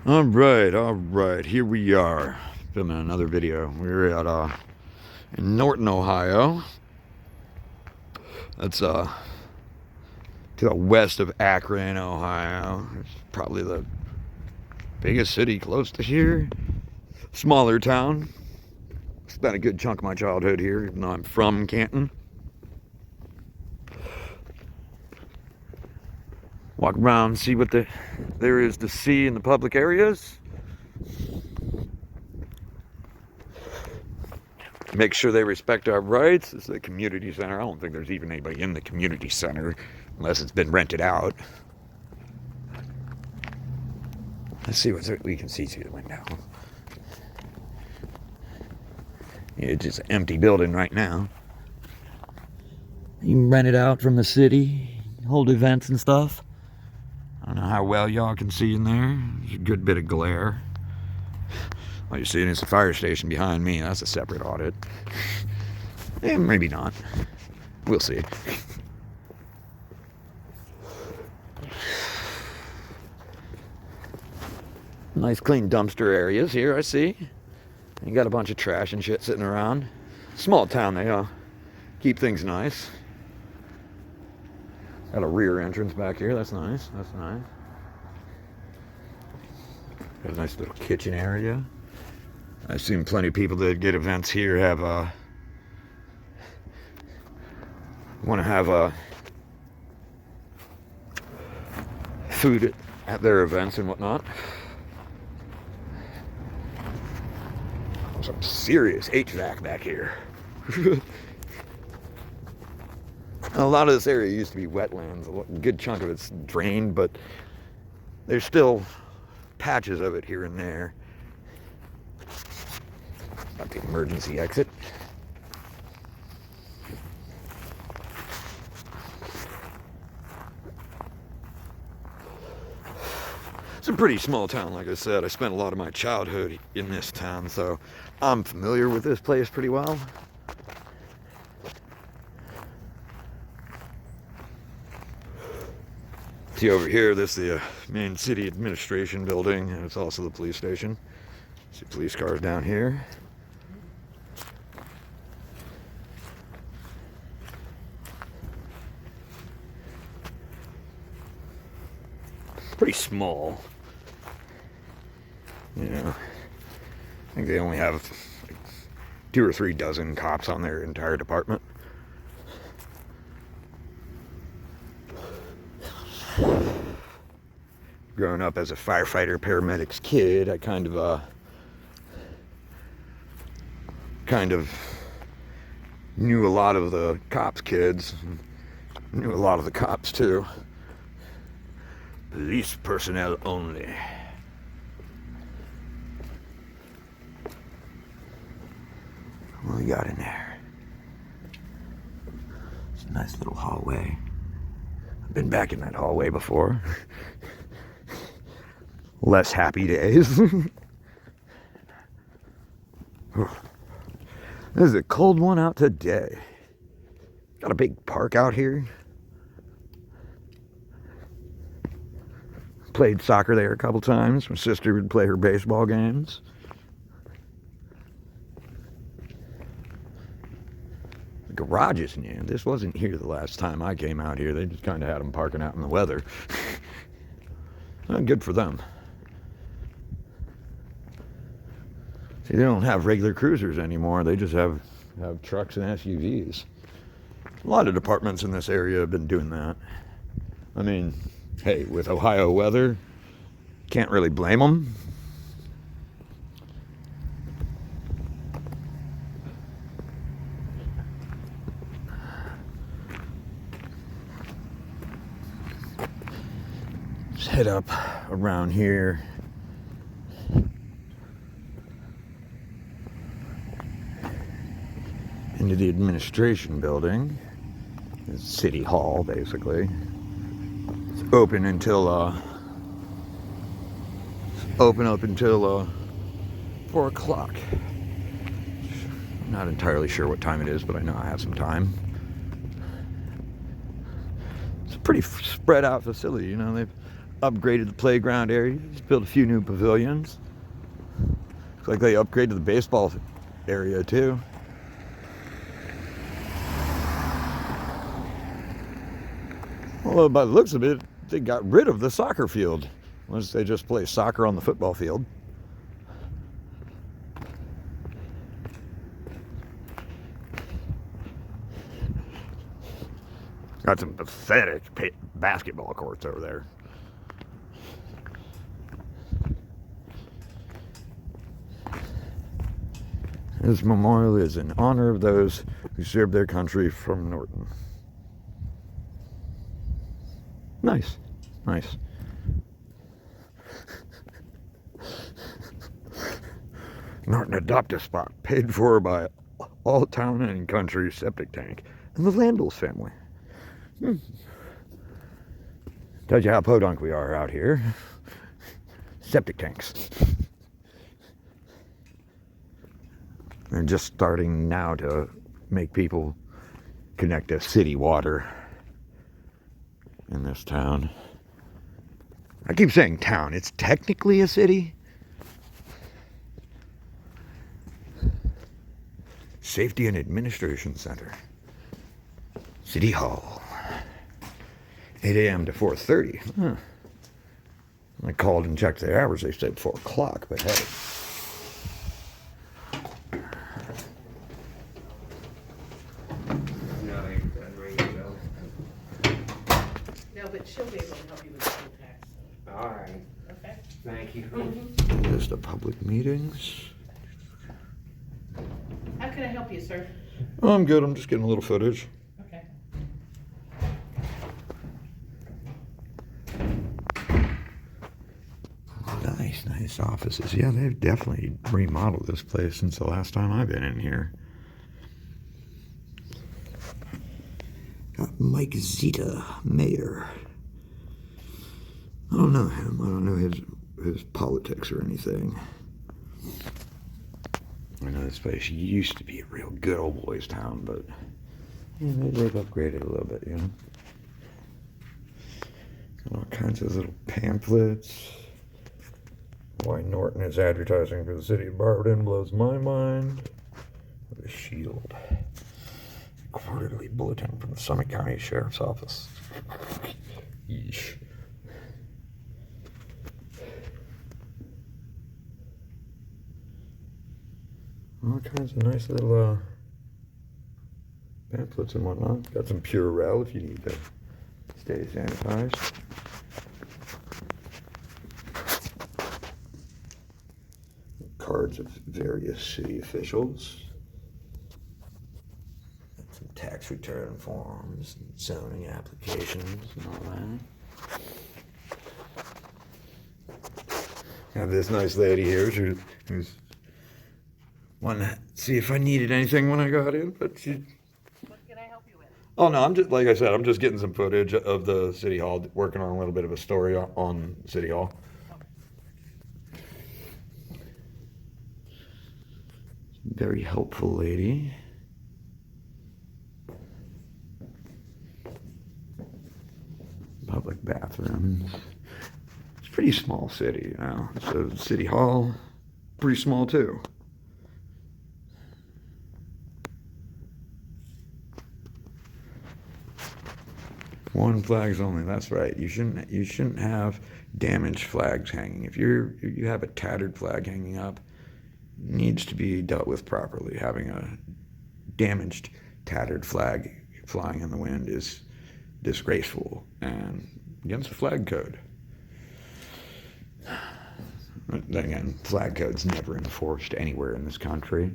All right, here we are, filming another video. We're at in Norton, Ohio. That's to the west of Akron, Ohio. It's probably the biggest city close to here. Smaller town. Spent a good chunk of my childhood here, even though I'm from Canton. Walk around, see what there is to see in the public areas. Make sure they respect our rights. It's the community center. I don't think there's even anybody in the community center unless it's been rented out. Let's see what we can see through the window. Yeah, it's just an empty building right now. You can rent it out from the city, hold events and stuff. I don't know how well y'all can see in there. There's a good bit of glare. All you're seeing is the fire station behind me. That's a separate audit. Maybe not. We'll see. Nice clean dumpster areas here, I see. You got a bunch of trash and shit sitting around. Small town, they keep things nice. Got a rear entrance back here. That's nice. That's nice. Got a nice little kitchen area. I've seen plenty of people that get events here have want to have food at their events and whatnot. Some serious HVAC back here. A lot of this area used to be wetlands. A good chunk of it's drained, but there's still patches of it here and there. Got the emergency exit. It's a pretty small town, like I said. I spent a lot of my childhood in this town, so I'm familiar with this place pretty well. See over here, this is the main city administration building, and it's also the police station. See police cars down here. Pretty small. Yeah, I think they only have like 2 or 3 dozen cops on their entire department. Growing up as a firefighter paramedics kid, I kind of knew a lot of the cops' kids, knew a lot of the cops too. Police personnel only. What we got in there? It's a nice little hallway. I've been back in that hallway before. Less happy days. This is a cold one out today. Got a big park out here. Played soccer there a couple times. My sister would play her baseball games. The garage is new. This wasn't here the last time I came out here. They just kind of had them parking out in the weather. Well, good for them. See, they don't have regular cruisers anymore. They just have trucks and SUVs. A lot of departments in this area have been doing that. I mean, hey, with Ohio weather, can't really blame them. Just head up around here. Into the administration building. It's City Hall, basically. It's open until up until 4 o'clock. I'm not entirely sure what time it is, but I know I have some time. It's a pretty spread out facility, you know. They've upgraded the playground areas, built a few new pavilions. Looks like they upgraded the baseball area too. Although by the looks of it, they got rid of the soccer field. Unless they just play soccer on the football field. Got some pathetic basketball courts over there. This memorial is in honor of those who served their country from Norton. Nice, nice. Norton adopted spot paid for by all town and country septic tank and the Landals family. Tells you how podunk we are out here. Septic tanks. They're just starting now to make people connect to city water in this town. I keep saying town. It's technically a city. Safety and Administration Center. City Hall. 8 a.m. to 4:30. Huh. I called and checked their hours. They said 4 o'clock, but hey. No, but she'll be able to help you with the full tax. All right. Okay? Thank you. List of public meetings. How can I help you, sir? Oh, I'm good. I'm just getting a little footage. Okay. Nice offices. Yeah, they've definitely remodeled this place since the last time I've been in here. Got Mike Zeta, mayor. I don't know him. I don't know his politics or anything. I know this place used to be a real good old boys town, but yeah, they've upgraded a little bit, you know. Got all kinds of little pamphlets. Why Norton is advertising for the city of Barberton blows my mind. The Shield. Quarterly bulletin from the Summit County Sheriff's Office. Yeesh. All kinds of nice little pamphlets and whatnot. Got some Purell if you need to stay sanitized. Cards of various city officials. Some tax return forms, and zoning applications, and all that. Have this nice lady here who's wanting to see if I needed anything when I got in, but she. What can I help you with? Oh no, I'm just like I said, I'm just getting some footage of the city hall, working on a little bit of a story on City Hall. Very helpful lady. Public bathrooms. It's a pretty small city, you know. So City Hall, pretty small too. One flags only. That's right. You shouldn't have damaged flags hanging. If you have a tattered flag hanging up, it needs to be dealt with properly. Having a damaged, tattered flag flying in the wind is disgraceful and against the flag code. But then again, flag code's never enforced anywhere in this country.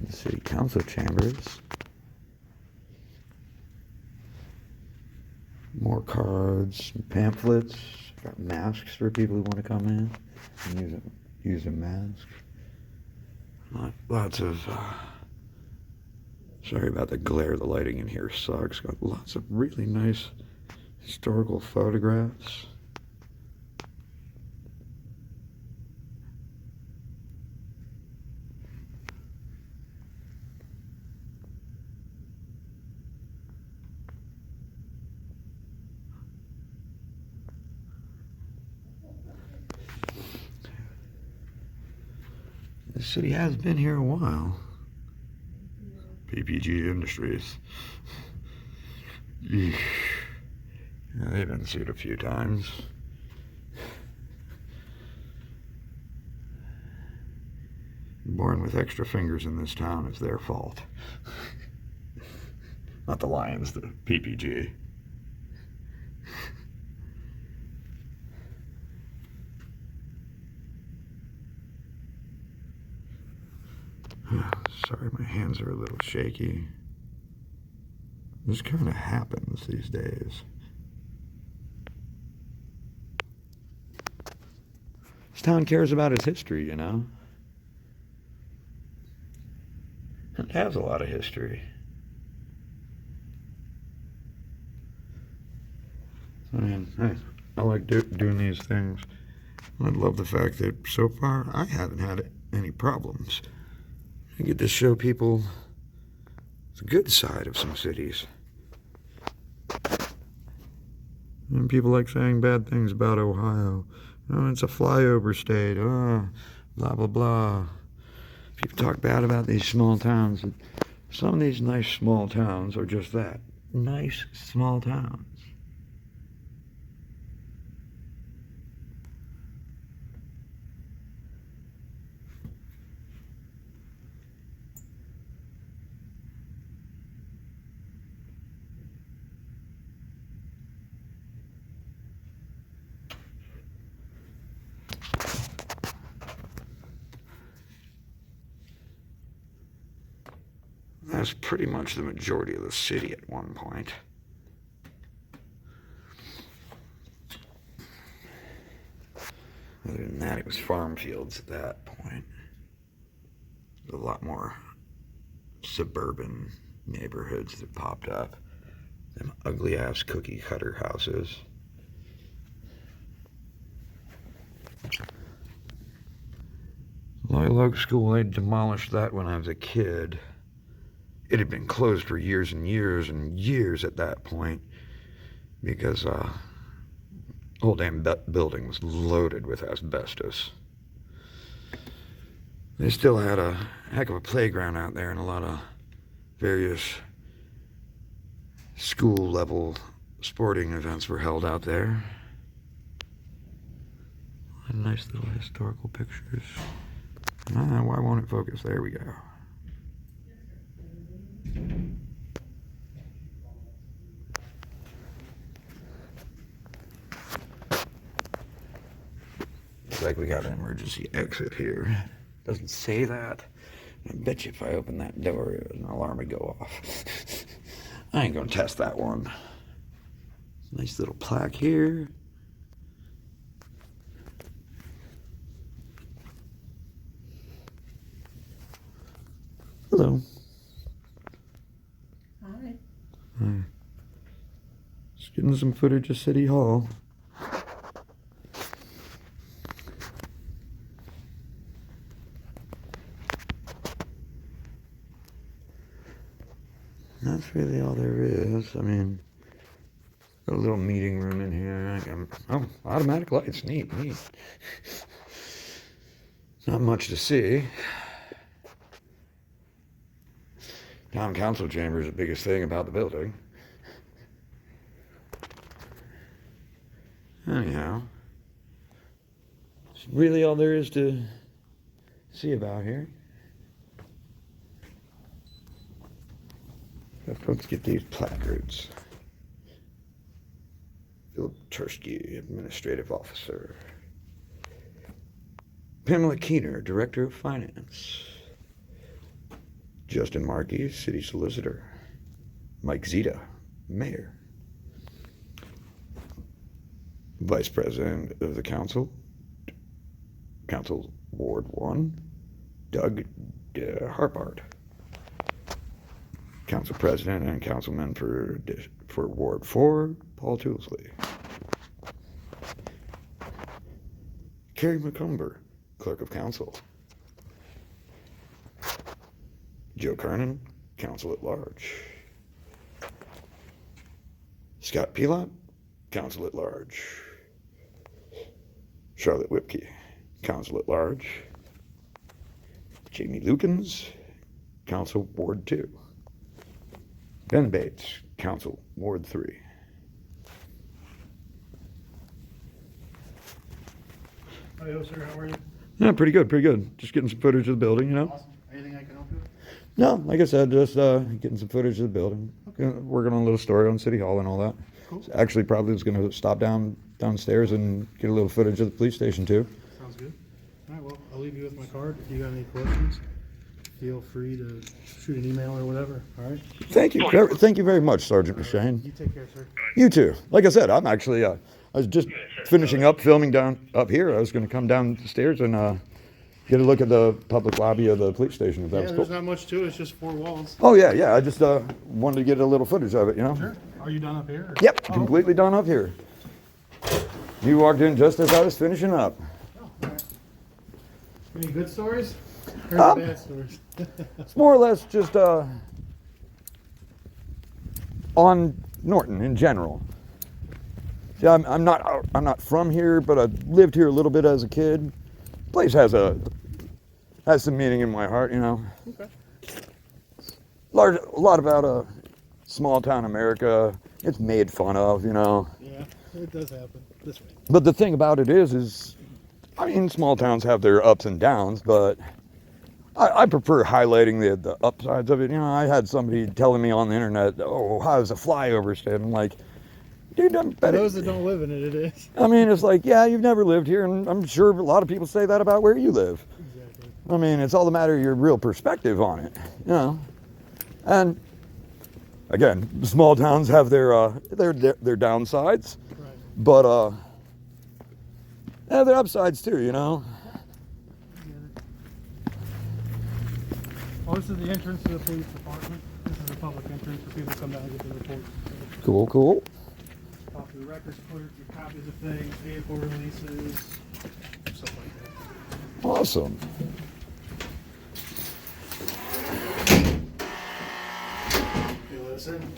The city council chambers. More cards, pamphlets. Got masks for people who want to come in and use a mask. Lots of. Sorry about the glare. The lighting in here sucks. Got lots of really nice historical photographs. This city has been here a while. PPG Industries. Yeah, they've been sued a few times. Born with extra fingers in this town is their fault. Not the Lions, the PPG. Sorry, my hands are a little shaky. This kind of happens these days. This town cares about its history, you know? It has a lot of history. I mean, hey, I like doing these things. I love the fact that so far I haven't had any problems. I get to show people the good side of some cities. And people like saying bad things about Ohio. Oh, it's a flyover state. Oh, blah, blah, blah. People talk bad about these small towns. Some of these nice small towns are just that. Nice small towns. That's pretty much the majority of the city at one point. Other than that, it was farm fields at that point. There's a lot more suburban neighborhoods that popped up. Them ugly ass cookie cutter houses. Loyal Oak School, they demolished that when I was a kid. It had been closed for years and years and years at that point because the whole damn building was loaded with asbestos. They still had a heck of a playground out there, and a lot of various school level sporting events were held out there. Nice little historical pictures. Why won't it focus? There we go. Looks like we got an emergency exit here. Doesn't say that. I bet you if I open that door, an alarm would go off. I ain't gonna test that one. Nice little plaque here. Hello. Hi. Hi. Just getting some footage of City Hall. That's really all there is. I mean, got a little meeting room in here. Oh, automatic lights. Neat. Not much to see. Town council chamber is the biggest thing about the building. Anyhow, it's really all there is to see about here. Let's get these placards. Philip Tursky, Administrative Officer. Pamela Keener, Director of Finance. Justin Markey, City Solicitor. Mike Zita, Mayor. Vice President of the Council, Council Ward 1, Doug Harpard. Council President and Councilman for Ward 4, Paul Toolsley. Carrie McCumber, Clerk of Council. Joe Kernan, Council at Large. Scott Pilot, Council at Large. Charlotte Whipke, Council at Large. Jamie Lukens, Council Ward 2. Ben Bates, Council Ward 3. Hi, sir. How are you? Yeah, pretty good, pretty good. Just getting some footage of the building, you know? Awesome. Anything I can help you with? No, like I said, just getting some footage of the building. Okay. Working on a little story on City Hall and all that. Cool. So actually, probably was going to stop downstairs and get a little footage of the police station too. Sounds good. All right, well, I'll leave you with my card. If you got any questions, feel free to shoot an email or whatever, all right? Thank you. Thank you very much, Sergeant McShane. You take care, sir. You too. Like I said, I'm actually, I was just finishing up filming down up here. I was going to come downstairs and get a look at the public lobby of the police station, if that Yeah, was there's cool. not much to it. It's just 4 walls. Oh, yeah, yeah. I just wanted to get a little footage of it, you know? Sure. Are you done up here? Or? Yep, Oh, completely done up here. You walked in just as I was finishing up. Oh, all right. Any good stories? Or any bad stories? It's more or less just on Norton in general. See, I'm not from here, but I lived here a little bit as a kid. Place has some meaning in my heart, you know. Okay. A lot about small town America. It's made fun of, you know. Yeah, it does happen. This way. But the thing about it is, I mean, small towns have their ups and downs, but I prefer highlighting the upsides of it. You know, I had somebody telling me on the internet, oh, how's a flyover state? I'm like, dude, I'm For better. those that don't live in it, it is. I mean, it's like, yeah, you've never lived here, and I'm sure a lot of people say that about where you live. Exactly. I mean, it's all a matter of your real perspective on it, you know. And again, small towns have their downsides, Right. but yeah, their upsides too, you know. Well, this is the entrance to the police department. This is a public entrance for people to come down and get their reports. Cool, cool. Talk to the records clerk, your copies of things, vehicle releases, stuff like that. Awesome. You let us in.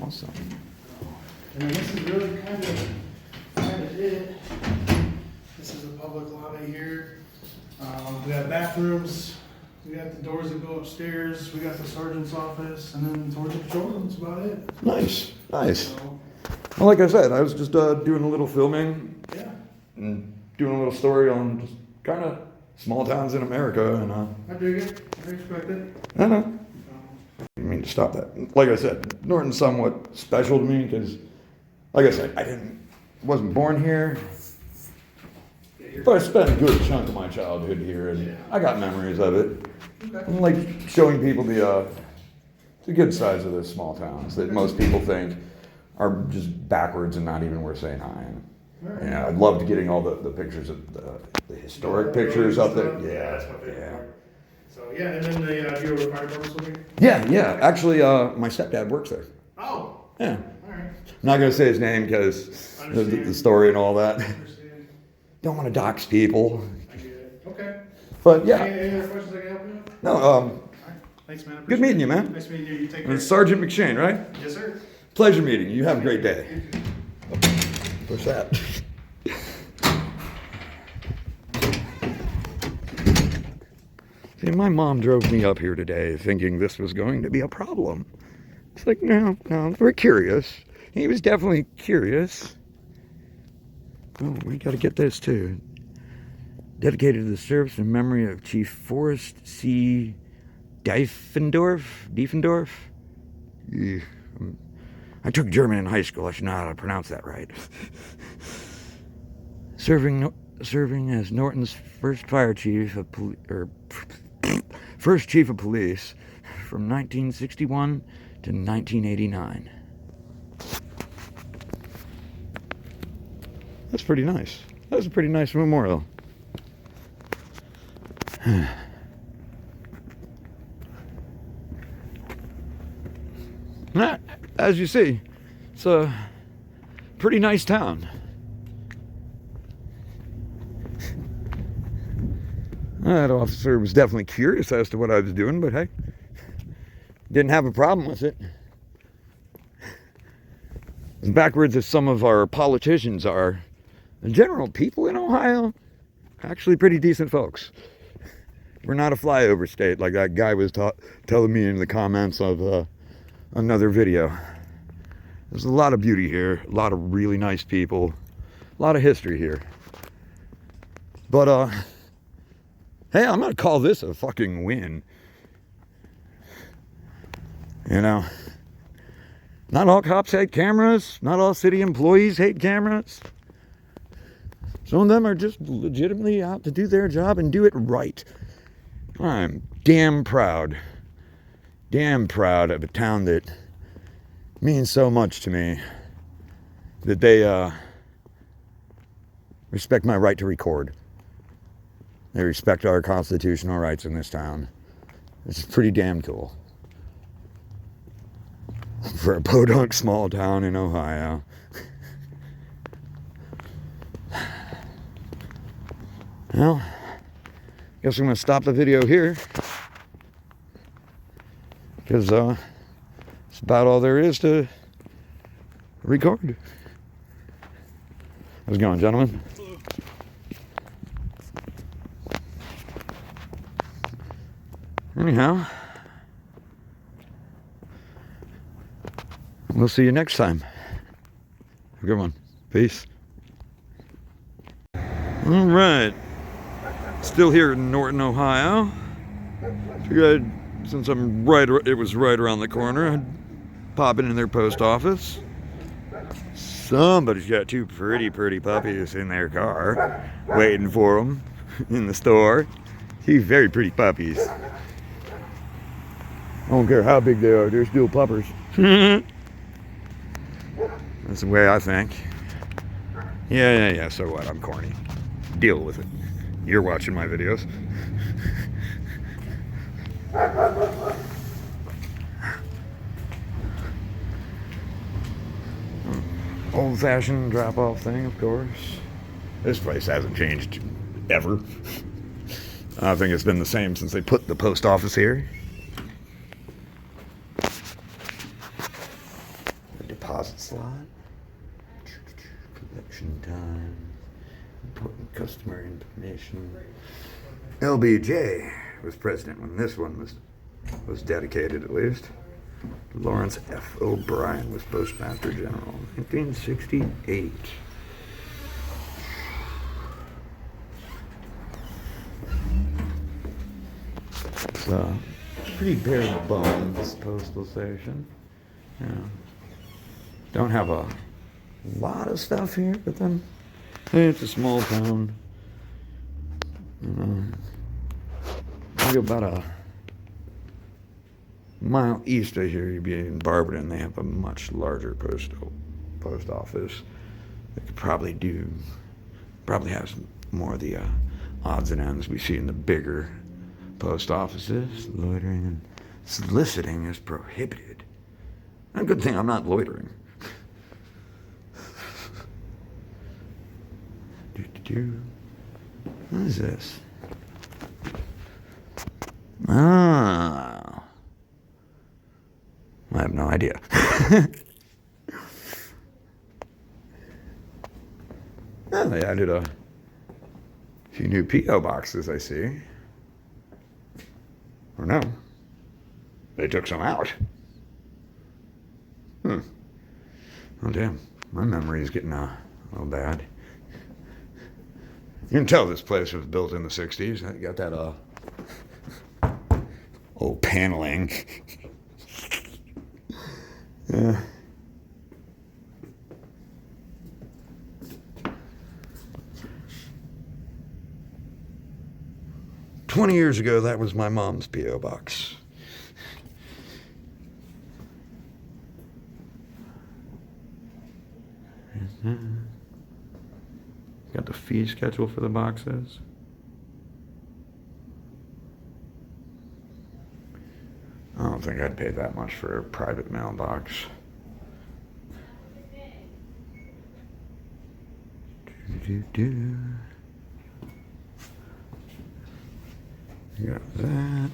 Awesome. And then this is really kind of it. This is a public lobby here. We got bathrooms. We got the doors that go upstairs. We got the sergeant's office, and then towards the patrol room. That's about it. Nice, nice. So, Well, like I said, I was just doing a little filming yeah, and doing a little story on just kind of small towns in America, and I dig it. I expect it. I don't know. I didn't mean to stop that. Like I said, Norton's somewhat special to me because, like I said, wasn't born here, but I spent a good chunk of my childhood here, and I got memories of it. And like showing people the good sides of those small towns that most people think are just backwards and not even worth saying hi. And, yeah, I'd love to getting all the pictures of the historic pictures up there. Yeah, that's my favorite yeah. part. So yeah, and then the Bureau of Fire Department's looking. Yeah, yeah. Actually, my stepdad works there. Oh, Yeah. all right. I'm not gonna say his name because the Understand. story and all that. Understand. Don't want to dox people. I get it. Okay. But yeah, Any other questions I can help you with? no. All right. Thanks, man. I Good appreciate meeting it. you, man. Nice meeting you. You take And care. it's Sergeant McShane, right? Yes, sir. Pleasure meeting you. You have a great day. Push that. See, my mom drove me up here today thinking this was going to be a problem. It's like, no, we're curious. He was definitely curious. Oh, we gotta get this too. Dedicated to the service in memory of Chief Forrest C. Diefendorf? Yeah, I took German in high school. I should know how to pronounce that right. Serving as Norton's first chief of police from 1961 to 1989. That's pretty nice. That was a pretty nice memorial. As you see, it's a pretty nice town. That officer was definitely curious as to what I was doing, but hey, didn't have a problem with it. As backwards as some of our politicians are, the general people in Ohio, actually pretty decent folks. We're not a flyover state like that guy was telling me in the comments of another video. There's a lot of beauty here, a lot of really nice people, a lot of history here. But hey, I'm gonna call this a fucking win. You know, not all cops hate cameras, not all city employees hate cameras. Some of them are just legitimately out to do their job and do it right. I'm damn proud of a town that means so much to me, that they respect my right to record. They respect our constitutional rights in this town. It's pretty damn cool. For a podunk small town in Ohio. Well, guess I'm going to stop the video here. Because it's about all there is to record. How's it going, gentlemen? Anyhow, we'll see you next time. Have a good one. Peace. All right. Still here in Norton, Ohio. Figured since it was right around the corner, I'd pop into their post office. Somebody's got two pretty puppies in their car, waiting for them in the store. Two very pretty puppies. I don't care how big they are, they're still puppers. That's the way I think. Yeah, so what? I'm corny. Deal with it. You're watching my videos. Old-fashioned drop-off thing, of course. This place hasn't changed ever. I think it's been the same since they put the post office here. The deposit slot. Collection time. Important customer information. LBJ was president when this one was dedicated, at least. Lawrence F. O'Brien was Postmaster General, 1968. It's pretty bare bones postal station. Yeah. Don't have a lot of stuff here, but then hey, it's a small town. Maybe about a mile east of here, you'd be in Barberton. They have a much larger post office. They could probably have some more of the odds and ends we see in the bigger post offices. Loitering and soliciting is prohibited. A good thing I'm not loitering. What is this? Ah. I have no idea. Well, they added a few new P.O. boxes, I see. Or no. They took some out. Oh, damn. My memory is getting a little bad. You can tell this place was built in the 60s. I got that old paneling. Yeah. "20 years ago, that was my mom's P.O. box. Got the fee schedule for the boxes. I don't think I'd pay that much for a private mailbox. Got that.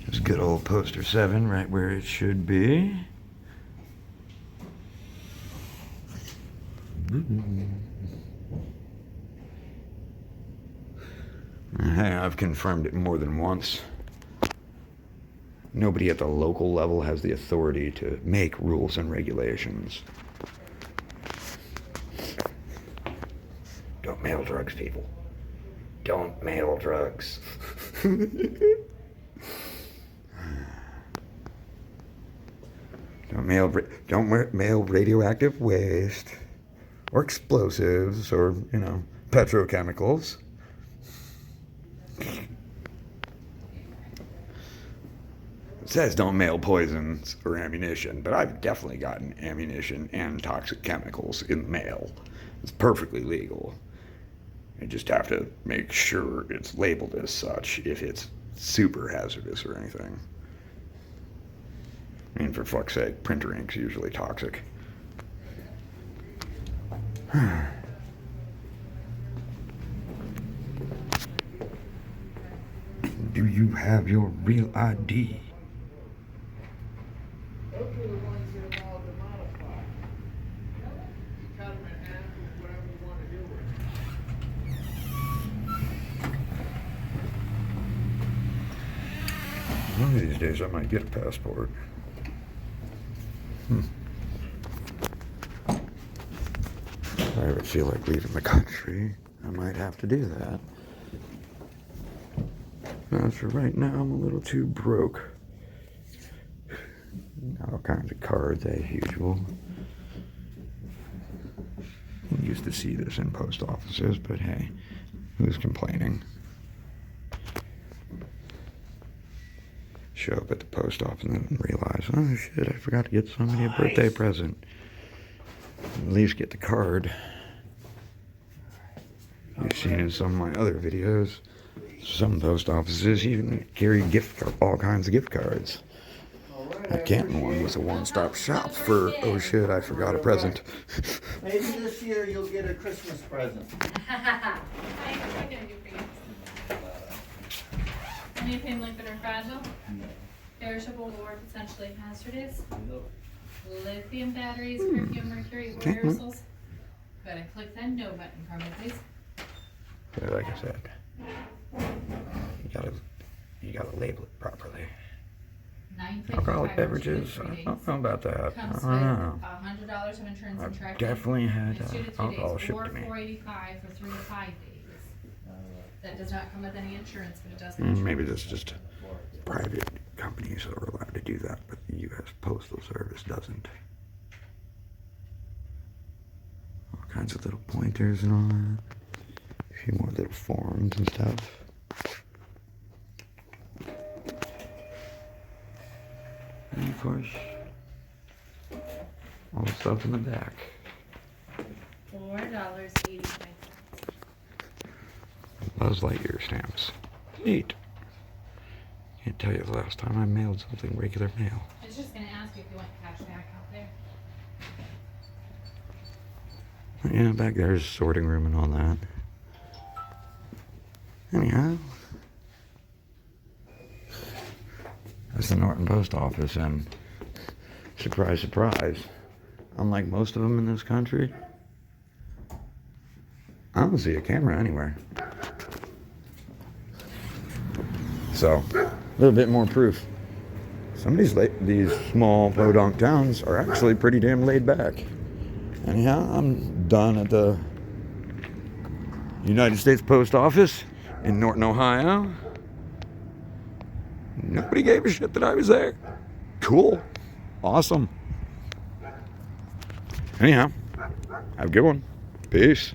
There's good old poster 7 right where it should be. Hey, I've confirmed it more than once. Nobody at the local level has the authority to make rules and regulations. Don't mail drugs, people. Don't mail drugs. Don't mail radioactive waste or explosives or, petrochemicals. It says don't mail poisons or ammunition, but I've definitely gotten ammunition and toxic chemicals in the mail. It's perfectly legal. You just have to make sure it's labeled as such if it's super hazardous or anything. I mean, for fuck's sake, printer ink's usually toxic. Do you have your real ID? Those are the ones that are allowed to modify. You cut them in half or whatever you want to do with it. One of these days I might get a passport. If I ever feel like leaving the country, I might have to do that. As for right now, I'm a little too broke. All kinds of cards as usual. I used to see this in post offices, but hey, who's complaining? Show up at the post office and then realize, oh shit, I forgot to get somebody a birthday present. At least get the card. You've seen in some of my other videos, some post offices even carry all kinds of gift cards. That Canton one was a one-stop shop for, oh shit, I forgot a present. Maybe this year you'll get a Christmas present. Anything liquid or fragile? Perishable or potentially hazardous? Lithium batteries, perfume, mercury, or aerosols? Go ahead and click that no button for me, please. Yeah, like I said, you gotta label it properly. Alcoholic beverages, I don't know about that. Comes I with don't know. $100 of insurance and I've tracking. definitely had It's 2 to 3 alcohol days, shipped or to me. $485 for 3 to 5 days. That does not come with any insurance, but it does. Maybe this is just private companies that are allowed to do that, but the U.S. Postal Service doesn't. All kinds of little pointers and all that. A few more little forms and stuff. And of course, all the stuff in the back. $4.85. Buzz Lightyear stamps. Neat. Can't tell you the last time I mailed something regular mail. It's just gonna ask you if you want cash back out there. Yeah, back there's sorting room and all that. Anyhow, that's the Norton post office, and surprise, surprise, unlike most of them in this country, I don't see a camera anywhere. So, a little bit more proof. Some of these small podunk towns are actually pretty damn laid back. Anyhow, I'm done at the United States Post Office in Norton, Ohio. Nobody gave a shit that I was there. Cool. Awesome. Anyhow, have a good one. Peace.